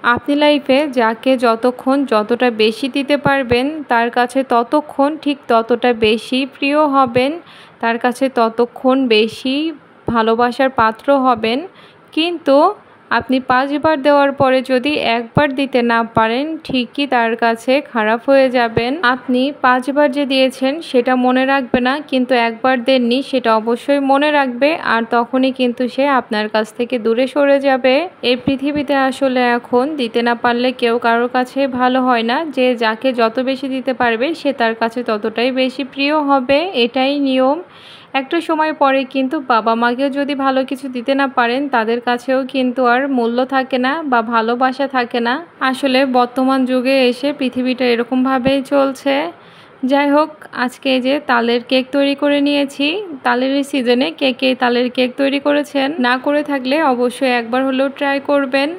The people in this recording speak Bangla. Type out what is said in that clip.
আপনি লাইফে যাকে যতক্ষণ যতটা বেশি দিতে পারবেন তার কাছে ততক্ষণ ঠিক ততটা বেশি প্রিয় হবেন, তার কাছে ততক্ষণ বেশি ভালোবাসার পাত্র হবেন। কিন্তু আপনি 5 বার দেওয়ার পরে যদি একবার দিতে না পারেন ঠিকই তার কাছে খারাপ হয়ে যাবেন। আপনি 5 বার যে দিয়েছেন সেটা মনে রাখবে না, কিন্তু একবার দেননি সেটা অবশ্যই মনে রাখবে, আর তখনই কিন্তু সে আপনার কাছ থেকে দূরে সরে যাবে। এই পৃথিবীতে আসলে এখন দিতে না পারলে কেউ কারোর কাছে ভালো হয় না, যে যাকে যত বেশি দিতে পারবে সে তার কাছে ততটাই বেশি প্রিয় হবে, এটাই নিয়ম। একটা সময় পরে কিন্তু বাবা মাকেও যদি ভালো কিছু দিতে না পারেন তাদের কাছেও কিন্তু আর মূল্য থাকে না বা ভালোবাসা থাকে না। আসলে বর্তমান যুগে এসে পৃথিবীটা এরকমভাবেই চলছে। যাই হোক, আজকে এই যে তালের কেক তৈরি করে নিয়েছি। তালের সিজনে কে কে তালের কেক তৈরি করেছেন, না করে থাকলে অবশ্যই একবার হলেও ট্রাই করবেন।